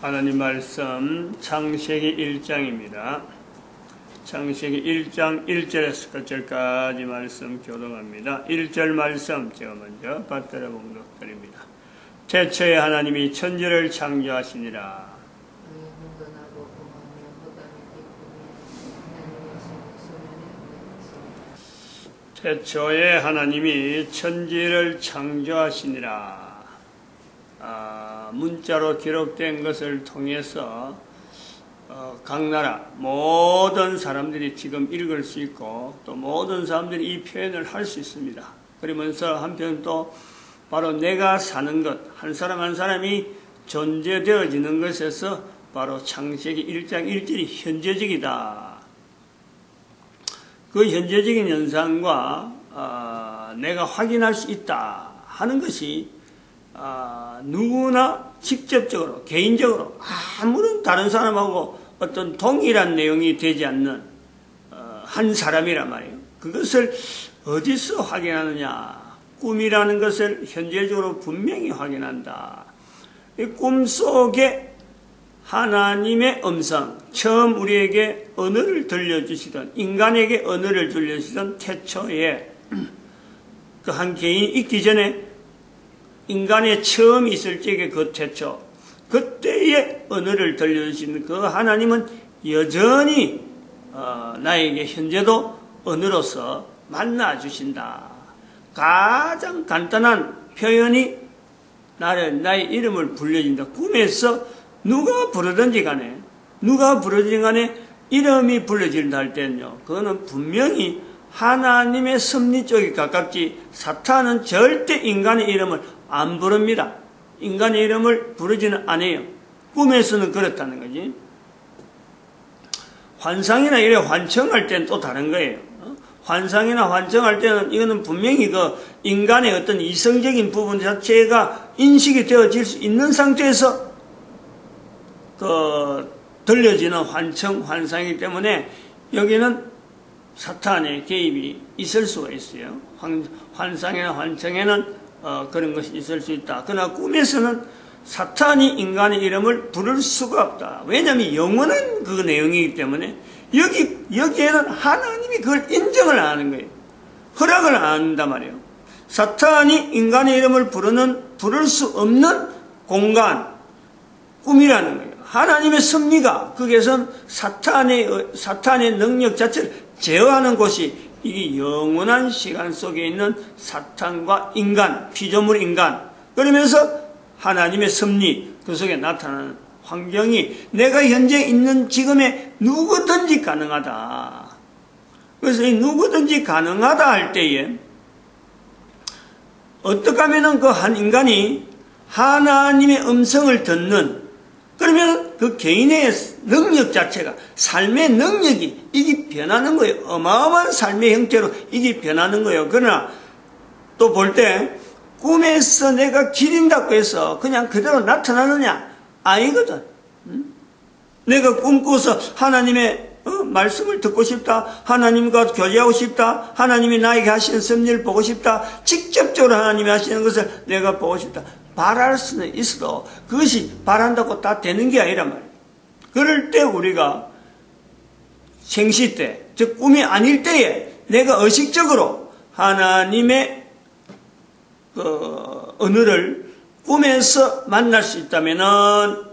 하나님 말씀 창세기 1장입니다. 창세기 1장 1절에서 끝절까지 말씀 교독합니다. 1절 말씀 제가 먼저 받들어 봉독드립니다. 태초에 하나님이 천지를 창조하시니라. 태초에 하나님이 천지를 창조하시니라. 문자로 기록된 것을 통해서 각 나라 모든 사람들이 지금 읽을 수 있고 또 모든 사람들이 이 표현을 할 수 있습니다. 그러면서 한편 또 바로 내가 사는 것, 한 사람 한 사람이 존재되어지는 것에서 바로 창세기 1장 1절이 현재적이다. 그 현재적인 현상과 내가 확인할 수 있다 하는 것이 누구나 직접적으로 개인적으로 아무런 다른 사람하고 어떤 동일한 내용이 되지 않는 한 사람이란 말이에요. 그것을 어디서 확인하느냐? 꿈이라는 것을 현재적으로 분명히 확인한다. 이 꿈 속에 하나님의 음성, 처음 우리에게 언어를 들려주시던, 인간에게 언어를 들려주시던 태초에 그 한 개인이 있기 전에 인간의 처음 있을 적에 그 태초, 그때의 언어를 들려주시는 그 하나님은 여전히 나에게 현재도 언어로서 만나주신다. 가장 간단한 표현이 나의 이름을 불려준다. 꿈에서 누가 부르든지 간에 이름이 불려진다 할 때는요, 그거는 분명히 하나님의 섭리 쪽에 가깝지 사탄은 절대 인간의 이름을 안 부릅니다. 인간의 이름을 부르지는 않아요. 꿈에서는 그렇다는 거지. 환상이나 이래 환청할 때는 또 다른 거예요. 환상이나 환청할 때는 이거는 분명히 그 인간의 어떤 이성적인 부분 자체가 인식이 되어질 수 있는 상태에서 들려지는 환청, 환상이기 때문에 여기는 사탄의 개입이 있을 수가 있어요. 환상이나 환청에는 그런 것이 있을 수 있다. 그러나 꿈에서는 사탄이 인간의 이름을 부를 수가 없다. 왜냐하면 영원한 그 내용이기 때문에 여기에는 하나님이 그걸 인정을 안 하는 거예요. 허락을 안 한단 말이에요. 사탄이 인간의 이름을 부를 수 없는 공간, 꿈이라는 거예요. 하나님의 섭리가 거기에선 사탄의 능력 자체를 제어하는 곳이 이게 영원한 시간 속에 있는 사탄과 인간, 피조물 인간, 그러면서 하나님의 섭리, 그 속에 나타나는 환경이 내가 현재 있는 지금에 누구든지 가능하다. 그래서 이 누구든지 가능하다 할 때에 어떻게 하면은 그 한 인간이 하나님의 음성을 듣는, 그러면 그 개인의 능력 자체가, 삶의 능력이 이게 변하는 거예요. 어마어마한 삶의 형태로 이게 변하는 거예요. 그러나 또 볼 때 꿈에서 내가 기린다고 해서 그냥 그대로 나타나느냐? 아니거든. 내가 꿈꾸어서 하나님의 말씀을 듣고 싶다, 하나님과 교제하고 싶다, 하나님이 나에게 하시는 섭리를 보고 싶다, 직접적으로 하나님이 하시는 것을 내가 보고 싶다, 바랄 수는 있어도 그것이 바란다고 다 되는 게 아니란 말이에요. 그럴 때 우리가 생시 때, 즉 꿈이 아닐 때에 내가 의식적으로 하나님의 언어를 꿈에서 만날 수 있다면은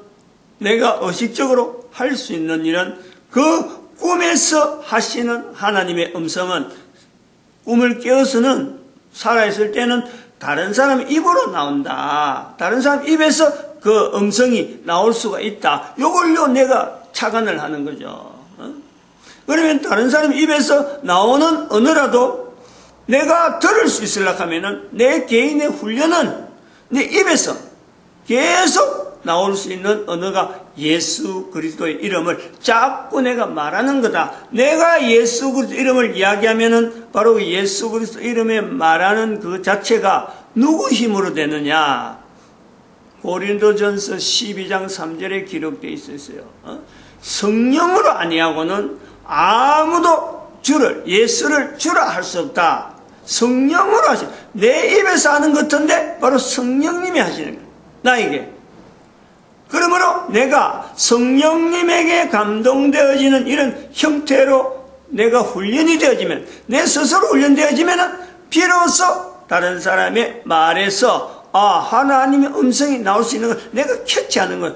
내가 의식적으로 할 수 있는 일은 그 꿈에서 하시는 하나님의 음성은 꿈을 깨어서는 살아있을 때는 다른 사람 입으로 나온다. 다른 사람 입에서 그 음성이 나올 수가 있다. 요걸로 내가 착안을 하는 거죠. 그러면 다른 사람 입에서 나오는 언어라도 내가 들을 수 있으려고 하면은 내 개인의 훈련은 내 입에서 계속 나올 수 있는 언어가 예수 그리스도의 이름을 자꾸 내가 말하는 거다. 내가 예수 그리스도 이름을 이야기하면은 바로 예수 그리스도 이름에 말하는 그 자체가 누구 힘으로 되느냐? 고린도전서 12장 3절에 기록되어 있었어요. 성령으로 아니하고는 아무도 예수를 주라 할 수 없다. 성령으로 하시. 내 입에서 하는 것 같은데 바로 성령님이 하시는 거예요. 나에게. 그러므로 내가 성령님에게 감동되어지는 이런 형태로 내가 훈련이 되어지면, 내 스스로 훈련되어지면 비로소 다른 사람의 말에서 하나님의 음성이 나올 수 있는 걸 내가 캐치하는 거예요.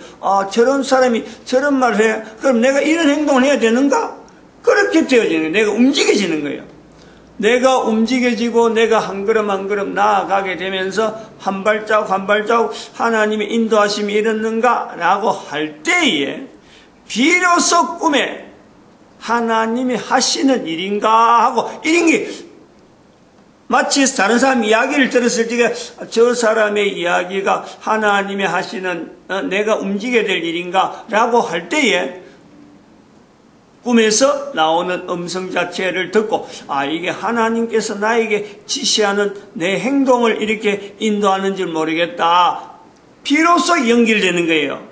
저런 사람이 저런 말을 해. 그럼 내가 이런 행동을 해야 되는가? 그렇게 되어지는 거예요. 내가 움직여지는 거예요. 내가 움직여지고 내가 한 걸음 한 걸음 나아가게 되면서 한 발자국 한 발자국 하나님의 인도하심이 이렇는가? 라고 할 때에 비로소 꿈에 하나님이 하시는 일인가 하고, 이런 게 마치 다른 사람 이야기를 들었을 때 저 사람의 이야기가 하나님이 하시는 내가 움직여야 될 일인가 라고 할 때에 꿈에서 나오는 음성 자체를 듣고 이게 하나님께서 나에게 지시하는 내 행동을 이렇게 인도하는 줄 모르겠다. 비로소 연결되는 거예요.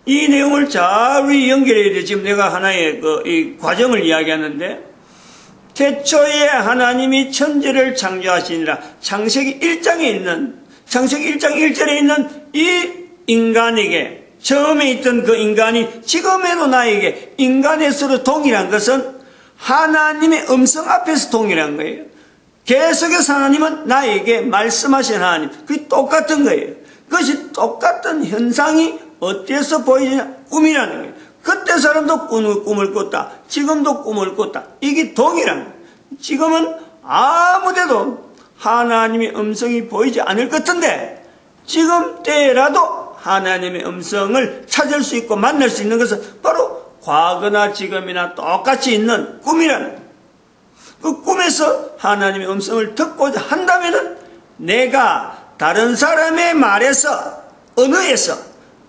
이 내용을 잘 우리 연결해야 돼. 지금 내가 하나의 이 과정을 이야기하는데, 태초에 하나님이 천지를 창조하시니라. 창세기 1장 1절 1절에 있는 이 인간에게, 처음에 있던 그 인간이 지금에도 나에게 인간의 수로 동일한 것은 하나님의 음성 앞에서 동일한 거예요. 계속해서 하나님은 나에게 말씀하신 하나님, 그게 똑같은 거예요. 그것이 똑같은 현상이 어디에서 보이느냐? 꿈이라는 거예요. 그때 사람도 꿈을 꿨다. 지금도 꿈을 꿨다. 이게 동일한 거예요. 지금은 아무데도 하나님의 음성이 보이지 않을 것 같은데, 지금 때라도 하나님의 음성을 찾을 수 있고 만날 수 있는 것은 바로 과거나 지금이나 똑같이 있는 꿈이라는 거예요. 그 꿈에서 하나님의 음성을 듣고자 한다면은 내가 다른 사람의 말에서, 언어에서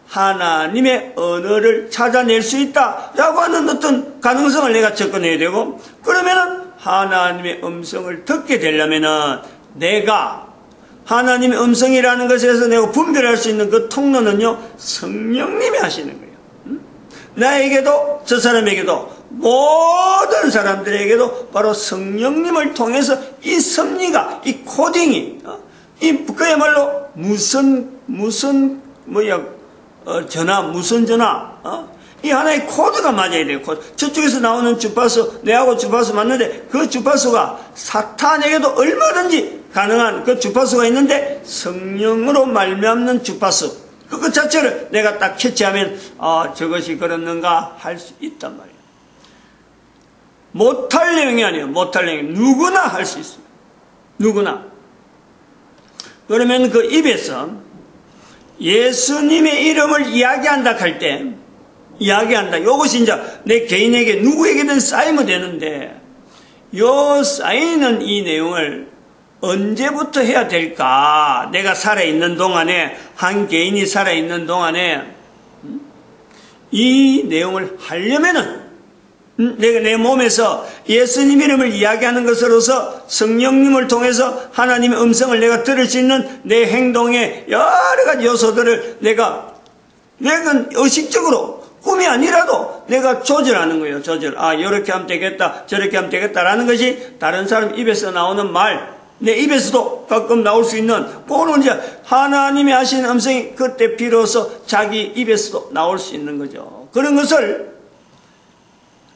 하나님의 언어를 찾아낼 수 있다라고 하는 어떤 가능성을 내가 접근해야 되고, 그러면은 하나님의 음성을 듣게 되려면은 내가 하나님의 음성이라는 것에서 내가 분별할 수 있는 그 통로는요, 성령님이 하시는 거예요. 나에게도 저 사람에게도 모든 사람들에게도 바로 성령님을 통해서 이 섭리가, 이 코딩이, 그야말로 무슨 전화, 이 하나의 코드가 맞아야 돼요. 코드. 저쪽에서 나오는 주파수, 내하고 주파수 맞는데 그 주파수가 사탄에게도 얼마든지 가능한 그 주파수가 있는데, 성령으로 말미암는 주파수, 그것 자체를 내가 딱 캐치하면 저것이 그렇는가 할 수 있단 말이에요. 못할 내용이 아니에요. 못할 내용. 누구나 할 수 있어요. 누구나. 그러면 그 입에서 예수님의 이름을 이야기한다 할 때, 이야기한다. 이것이 이제 내 개인에게 누구에게든 쌓이면 되는데, 요 쌓이는 이 내용을 언제부터 해야 될까? 내가 살아있는 동안에, 한 개인이 살아있는 동안에 이 내용을 하려면은 내가 내 몸에서 예수님 이름을 이야기하는 것으로서 성령님을 통해서 하나님의 음성을 내가 들을 수 있는 내 행동의 여러 가지 요소들을 내가 의식적으로, 꿈이 아니라도 내가 조절하는 거예요. 조절. 이렇게 하면 되겠다, 저렇게 하면 되겠다라는 것이 다른 사람 입에서 나오는 말, 내 입에서도 가끔 나올 수 있는, 그거는 이제 하나님이 하시는 음성이 그때 비로소 자기 입에서도 나올 수 있는 거죠. 그런 것을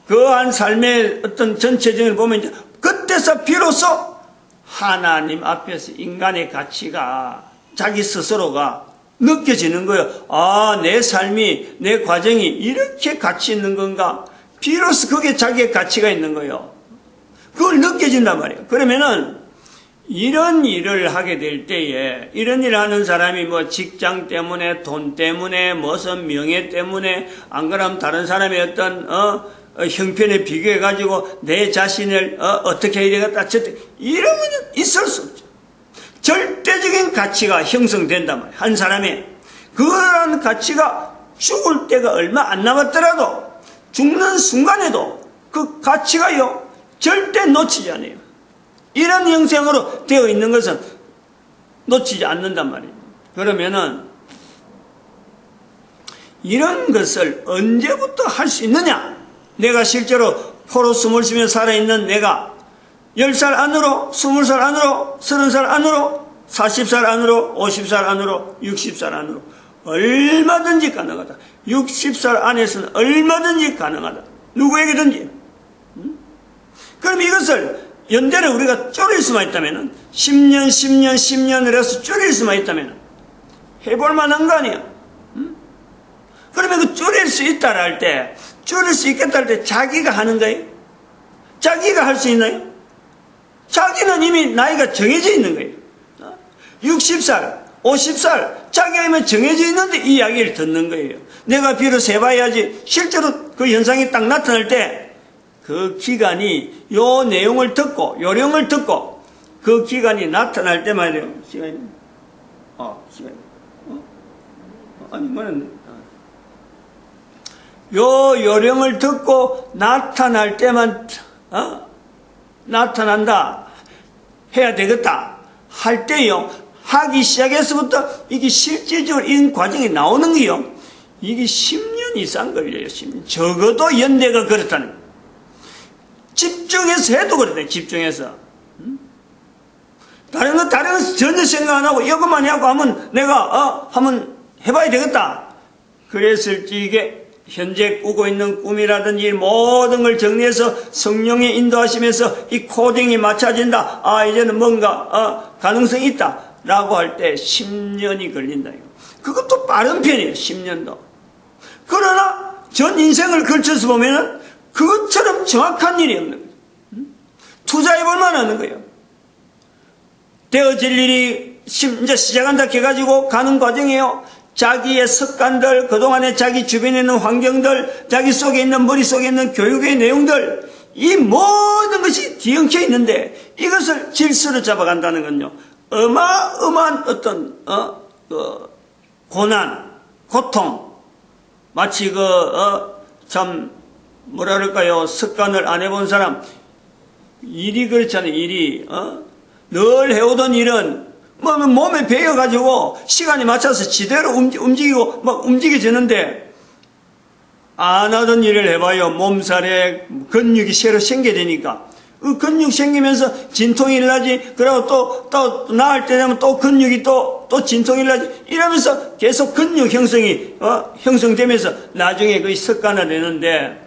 그한 삶의 어떤 전체적인 보면 이제 그때서 비로소 하나님 앞에서 인간의 가치가, 자기 스스로가 느껴지는 거예요. 내 삶이, 내 과정이 이렇게 가치 있는 건가? 비로소 그게 자기의 가치가 있는 거예요. 그걸 느껴진단 말이에요. 그러면은 이런 일을 하게 될 때에, 이런 일을 하는 사람이 직장 때문에, 돈 때문에, 무슨 명예 때문에, 안 그러면 다른 사람의 어떤 형편에 비교해가지고 내 자신을 어떻게 해야 되겠다, 이러면 있을 수 없죠. 절대적인 가치가 형성된단 말이에요. 한 사람의 그런 가치가 죽을 때가 얼마 안 남았더라도, 죽는 순간에도 그 가치가요 절대 놓치지 않아요. 이런 형상으로 되어 있는 것은 놓치지 않는단 말이에요. 그러면은 이런 것을 언제부터 할 수 있느냐? 내가 실제로 코로 숨을 쉬며 살아있는 내가 10살 안으로, 20살 안으로, 30살 안으로, 40살 안으로, 50살 안으로, 60살 안으로 얼마든지 가능하다. 60살 안에서는 얼마든지 가능하다. 누구에게든지. 그럼 이것을 연대를 우리가 줄일 수만 있다면 10년, 10년, 10년을 해서 줄일 수만 있다면 해볼 만한 거 아니야. 그러면 그 줄일 수 있다라 할 때, 줄일 수 있겠다 할 때 자기가 하는 거예요? 자기가 할 수 있나요? 자기는 이미 나이가 정해져 있는 거예요. 60살, 50살, 자기가 이미 정해져 있는데 이 이야기를 듣는 거예요. 내가 비로소 해봐야지. 실제로 그 현상이 딱 나타날 때 그 기간이 요 내용을 듣고 요령을 듣고 그 기간이 나타날 때 말이에요. 시간이 시간이 아니 뭐는 요 요령을 듣고 나타날 때만 나타난다 해야 되겠다 할 때요. 하기 시작해서부터 이게 실질적으로 이 과정이 나오는 게요. 이게 10년 이상 걸려요. 10년. 적어도 연대가 그렇다는 거예요. 집중해서 해도 그렇대. 집중해서. 다른 거 전혀 생각 안 하고 이것만 하고 하면 내가 한번 해봐야 되겠다. 그랬을지 이게 현재 꾸고 있는 꿈이라든지 모든 걸 정리해서 성령의 인도하시면서 이 코딩이 맞춰진다. 이제는 뭔가 가능성이 있다. 라고 할 때 10년이 걸린다. 그것도 빠른 편이에요. 10년도. 그러나 전 인생을 걸쳐서 보면은 그것처럼 정확한 일이 없는 거예요. 투자해볼 만한 거예요. 되어질 일이 이제 시작한다 해가지고 가는 과정이에요. 자기의 습관들, 그동안에 자기 주변에 있는 환경들, 자기 속에 있는 머릿속에 있는 교육의 내용들, 이 모든 것이 뒤엉켜 있는데 이것을 질서로 잡아간다는 건요. 어마어마한 어떤 고난, 고통, 마치 참 뭐라 그럴까요? 습관을 안 해본 사람 일이 그렇잖아요. 일이 늘 해오던 일은 뭐 몸에 배어가지고 시간이 맞춰서 지대로 움직이고 막 움직여지는데 안 하던 일을 해봐요. 몸살에 근육이 새로 생겨야 되니까 그 근육 생기면서 진통이 일어나지. 그리고 또 나을 때 되면 또 근육이 또 진통이 일어나지. 이러면서 계속 근육 형성이 형성되면서 나중에 그 습관을 내는데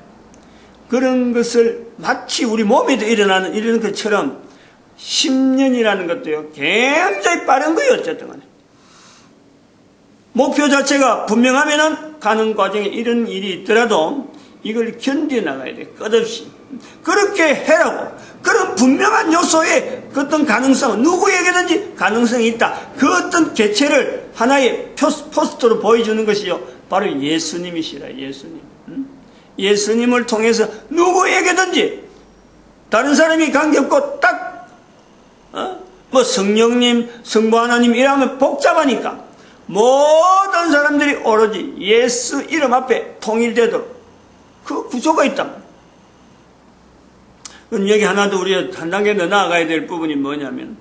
그런 것을 마치 우리 몸에도 일어나는 것처럼 10년이라는 것도요, 굉장히 빠른 거예요, 어쨌든 간에. 목표 자체가 분명하면은 가는 과정에 이런 일이 있더라도 이걸 견뎌나가야 돼, 끝없이. 그렇게 해라고. 그런 분명한 요소에 그 어떤 가능성은 누구에게든지 가능성이 있다. 그 어떤 개체를 하나의 포스터로 보여주는 것이요, 바로 예수님이시라, 예수님. 예수님을 통해서 누구에게든지 다른 사람이 관계없고 딱 뭐 성령님, 성부 하나님 이러면 복잡하니까 모든 사람들이 오로지 예수 이름 앞에 통일되도록 그 구조가 있다. 그럼 여기 하나 더 우리가 한 단계 더 나아가야 될 부분이 뭐냐면,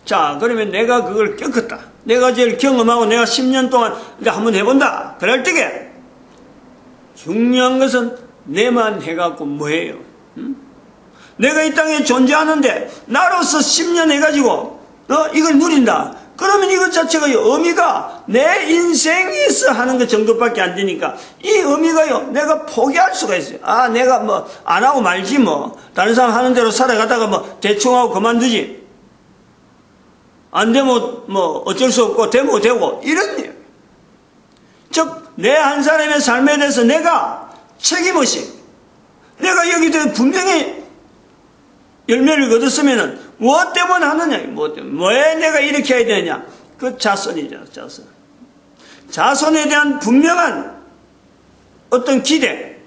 자, 그러면 내가 그걸 겪었다. 내가 제일 경험하고 내가 10년 동안 이제 한번 해본다. 그럴 때게 중요한 것은 내만 해갖고 뭐해요? 내가 이 땅에 존재하는데 나로서 10년 해가지고 이걸 누린다. 그러면 이것 자체가 의미가 내 인생에서 하는 것 정도밖에 안 되니까 이 의미가요, 내가 포기할 수가 있어요. 내가 뭐 안 하고 말지 뭐. 다른 사람 하는 대로 살아가다가 뭐 대충 하고 그만두지. 안 되면 뭐 어쩔 수 없고 되면 되고 이런 일. 즉 내 한 사람의 삶에 대해서 내가 책임의식, 내가 여기서 분명히 열매를 거뒀으면은 무엇 때문에 하느냐, 무엇 때문에, 왜 내가 이렇게 해야 되느냐, 그 자손이잖아, 자손. 자손에 대한 분명한 어떤 기대,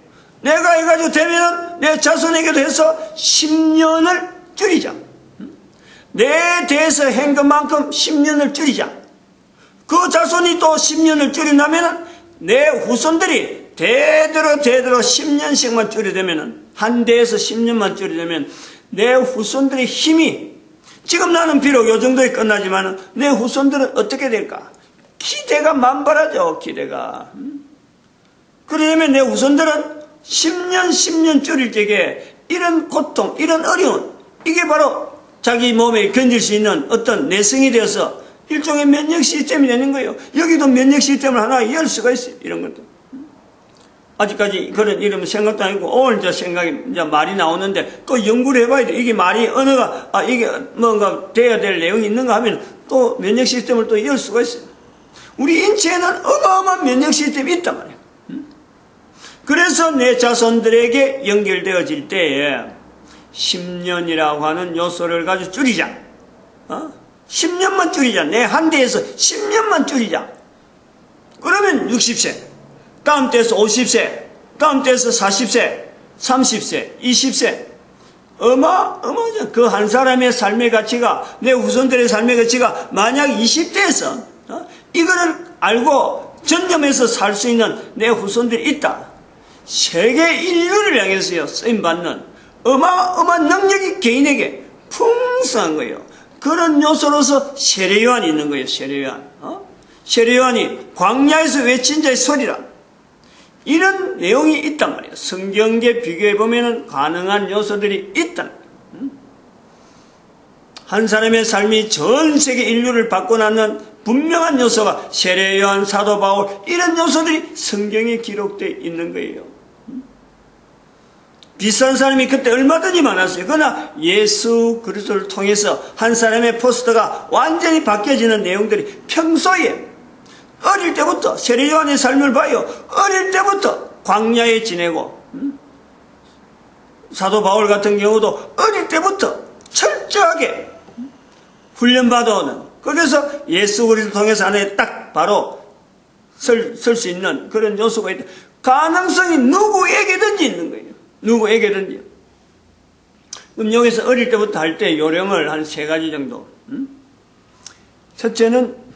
내가 해가지고 되면은 내 자손에게도 해서 10년을 줄이자. 내 대해서 한 것만큼 10년을 줄이자. 그 자손이 또 10년을 줄인다면은 내 후손들이 대대로 10년씩만 줄이되면은, 한 대에서 10년만 줄이되면 내 후손들의 힘이, 지금 나는 비록 요 정도에 끝나지만 내 후손들은 어떻게 될까? 기대가 만발하죠, 기대가. 그러려면 내 후손들은 10년 줄일 적에 이런 고통, 이런 어려움, 이게 바로 자기 몸에 견딜 수 있는 어떤 내성이 되어서 일종의 면역 시스템이 되는 거예요. 여기도 면역 시스템을 하나 열 수가 있어요. 이런 것도. 아직까지 그런 이름 생각도 아니고, 오늘 이제 생각이, 이제 말이 나오는데, 또 연구를 해봐야 돼. 이게 말이, 언어가, 이게 뭔가 돼야 될 내용이 있는가 하면, 또 면역 시스템을 또 열 수가 있어요. 우리 인체에는 어마어마한 면역 시스템이 있단 말이에요. 그래서 내 자손들에게 연결되어질 때에, 10년이라고 하는 요소를 가지고 줄이자. 10년만 줄이자. 내 한 대에서 10년만 줄이자. 그러면 60세. 다음 때에서 50세, 다음 때에서 40세, 30세, 20세. 어마어마하죠. 그 한 사람의 삶의 가치가, 내 후손들의 삶의 가치가 만약 20대에서, 이거를 알고 전념해서 살 수 있는 내 후손들이 있다. 세계 인류를 향해서요, 쓰임받는 어마어마한 능력이 개인에게 풍성한 거예요. 그런 요소로서 세례요한이 있는 거예요, 세례요한. 세례요한이 광야에서 외친 자의 소리라. 이런 내용이 있단 말이에요. 성경계 비교해보면 가능한 요소들이 있다. 한 사람의 삶이 전 세계 인류를 바꿔놨는 분명한 요소가 세례 요한, 사도 바울, 이런 요소들이 성경에 기록되어 있는 거예요. 비싼 사람이 그때 얼마든지 많았어요. 그러나 예수 그리스도를 통해서 한 사람의 포스터가 완전히 바뀌어지는 내용들이 평소에 어릴 때부터 세례 요한의 삶을 봐요. 어릴 때부터 광야에 지내고, 사도 바울 같은 경우도 어릴 때부터 철저하게 훈련받아오는, 그래서 예수 그리스도 통해서 안에 딱 바로 설 수 있는 그런 요소가 있다. 가능성이 누구에게든지 있는 거예요. 누구에게든지. 그럼 여기서 어릴 때부터 할 때 요령을 한 3가지 정도. 첫째는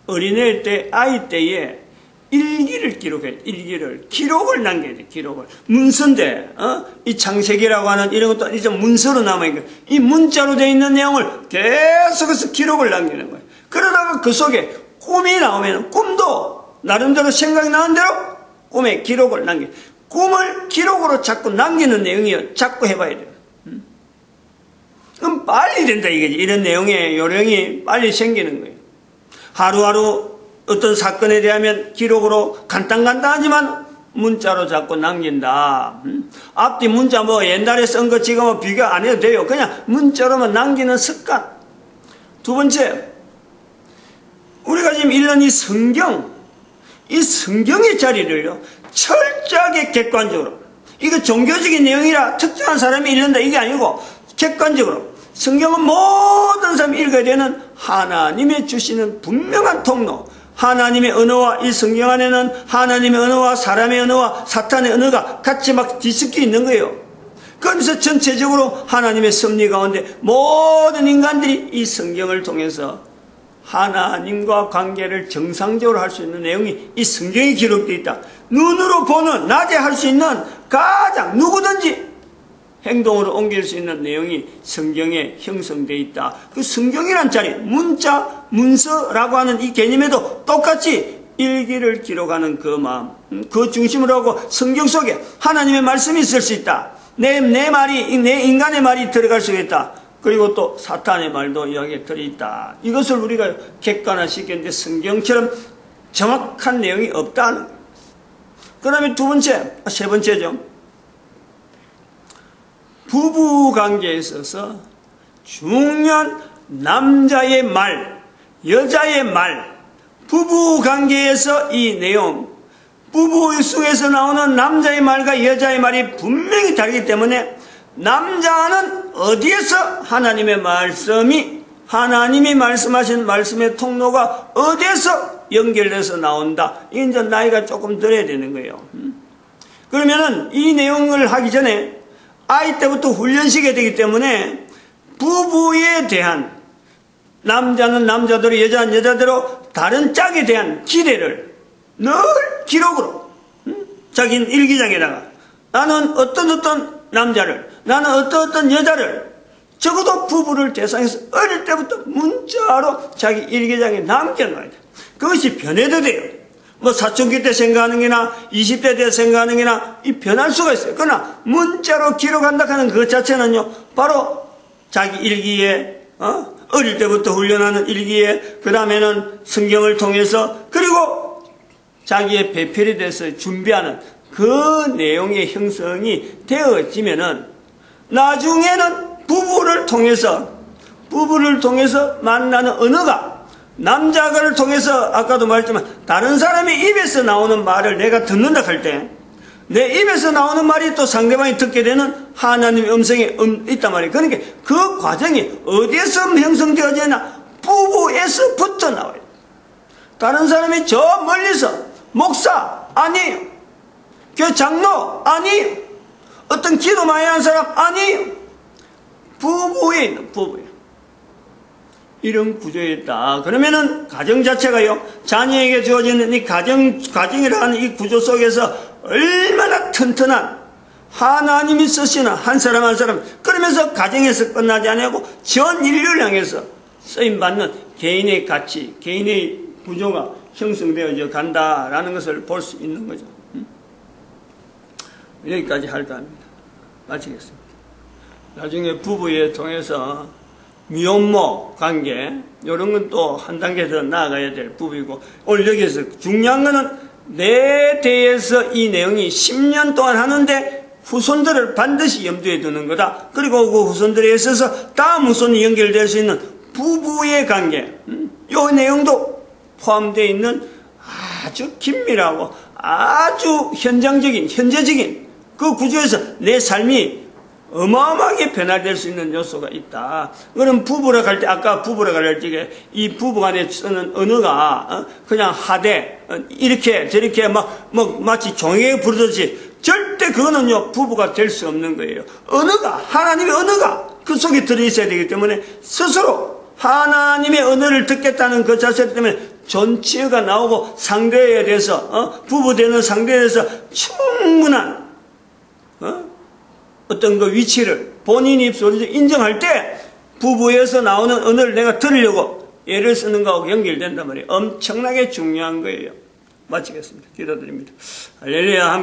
어린애 때, 아이 때에 일기를 기록해. 기록을 남겨야 돼. 기록을. 문서인데, 이 창세기라고 하는 이런 것도 이제 문서로 남아있는 거예요. 이 문자로 되어 있는 내용을 계속해서 기록을 남기는 거예요. 그러다가 그 속에 꿈이 나오면 꿈도 나름대로 생각이 나는 대로 꿈에 기록을 남겨. 꿈을 기록으로 자꾸 남기는 내용이요. 자꾸 해봐야 돼요. 그럼 빨리 된다 이거지. 이런 내용의 요령이 빨리 생기는 거예요. 하루하루 어떤 사건에 대하면 기록으로 간단하지만 문자로 자꾸 남긴다. 앞뒤 문자 옛날에 쓴 거 지금은 비교 안 해도 돼요. 그냥 문자로만 남기는 습관. 두 번째, 우리가 지금 읽는 이 성경의 자리를요, 철저하게 객관적으로, 이거 종교적인 내용이라 특정한 사람이 읽는다 이게 아니고 객관적으로 성경은 모든 사람이 읽어야 되는 하나님의 주시는 분명한 통로, 하나님의 언어와 이 성경 안에는 하나님의 언어와 사람의 언어와 사탄의 언어가 같이 막 뒤섞여 있는 거예요. 그러면서 전체적으로 하나님의 섭리 가운데 모든 인간들이 이 성경을 통해서 하나님과 관계를 정상적으로 할 수 있는 내용이 이 성경에 기록되어 있다. 눈으로 보는, 낮에 할 수 있는 가장 누구든지 행동으로 옮길 수 있는 내용이 성경에 형성되어 있다. 그 성경이란 자리, 문자, 문서라고 하는 이 개념에도 똑같이 일기를 기록하는 그 마음, 그 중심으로 하고 성경 속에 하나님의 말씀이 있을 수 있다. 내 말이, 내 인간의 말이 들어갈 수 있다. 그리고 또 사탄의 말도 여기에 들어있다. 이것을 우리가 객관화시켰는데 성경처럼 정확한 내용이 없다는 거예요. 그 다음에 세 번째죠. 부부 관계에 있어서 중요한 남자의 말, 여자의 말, 부부 관계에서 이 내용, 부부 속에서 나오는 남자의 말과 여자의 말이 분명히 다르기 때문에 남자는 어디에서 하나님의 말씀이, 하나님이 말씀하신 말씀의 통로가 어디에서 연결돼서 나온다. 이게 이제 나이가 조금 들어야 되는 거예요. 그러면은 이 내용을 하기 전에 아이 때부터 훈련시켜야 되기 때문에 부부에 대한, 남자는 남자대로 여자는 여자대로 다른 짝에 대한 기대를 늘 기록으로, 자기는 일기장에다가 나는 어떤 남자를, 나는 어떤 여자를, 적어도 부부를 대상해서 어릴 때부터 문자로 자기 일기장에 남겨놔야 돼. 그것이 변해도 돼요. 사춘기 때 생각하는 게나 20대 때 생각하는 게나 이 변할 수가 있어요. 그러나 문자로 기록한다 하는 그 자체는요, 바로 자기 일기에 어릴 때부터 훈련하는 일기에 그 다음에는 성경을 통해서 그리고 자기의 배필에 대해서 준비하는 그 내용의 형성이 되어지면은 나중에는 부부를 통해서 만나는 언어가 남자를 통해서 아까도 말했지만 다른 사람의 입에서 나오는 말을 내가 듣는다 할 때 내 입에서 나오는 말이 또 상대방이 듣게 되는 하나님의 음성이 있단 말이에요. 그러니까 그 과정이 어디에서 형성되어지나 부부에서부터 나와요. 다른 사람이 저 멀리서 목사 아니에요. 교회 장로 아니에요. 어떤 기도 많이 하는 사람 아니에요. 부부에 있는 부부에 이런 구조에 있다. 그러면은 가정 자체가요, 자녀에게 주어지는 이 가정이라는 이 구조 속에서 얼마나 튼튼한 하나님이 쓰시는 한 사람 한 사람, 그러면서 가정에서 끝나지 아니하고 전 인류를 향해서 쓰임받는 개인의 가치, 개인의 구조가 형성되어져 간다라는 것을 볼 수 있는 거죠. 여기까지 할까 합니다. 마치겠습니다. 나중에 부부에 통해서 미혼모 관계, 이런 건 또 한 단계 더 나아가야 될 부분이고, 오늘 여기에서 중요한 거는 내 대해서 이 내용이 10년 동안 하는데 후손들을 반드시 염두에 두는 거다. 그리고 그 후손들에 있어서 다음 후손이 연결될 수 있는 부부의 관계, 이 내용도 포함되어 있는 아주 긴밀하고 아주 현재적인 그 구조에서 내 삶이 어마어마하게 변화될 수 있는 요소가 있다. 그럼 부부라 갈 때, 아까 부부라 갈 적에 이 부부 간에 쓰는 언어가 그냥 하대, 이렇게 저렇게 마치 종에게 부르듯이 절대 그거는요 부부가 될 수 없는 거예요. 언어가, 하나님의 언어가 그 속에 들어있어야 되기 때문에 스스로 하나님의 언어를 듣겠다는 그 자세 때문에 존치어가 나오고 상대에 대해서 부부 되는 상대에 대해서 충분한 어떤 그 위치를 본인 입술로 인정할 때 부부에서 나오는 언어를 내가 들으려고 예를 쓰는 거하고 연결된단 말이에요. 엄청나게 중요한 거예요. 마치겠습니다. 기도드립니다. 할렐루야.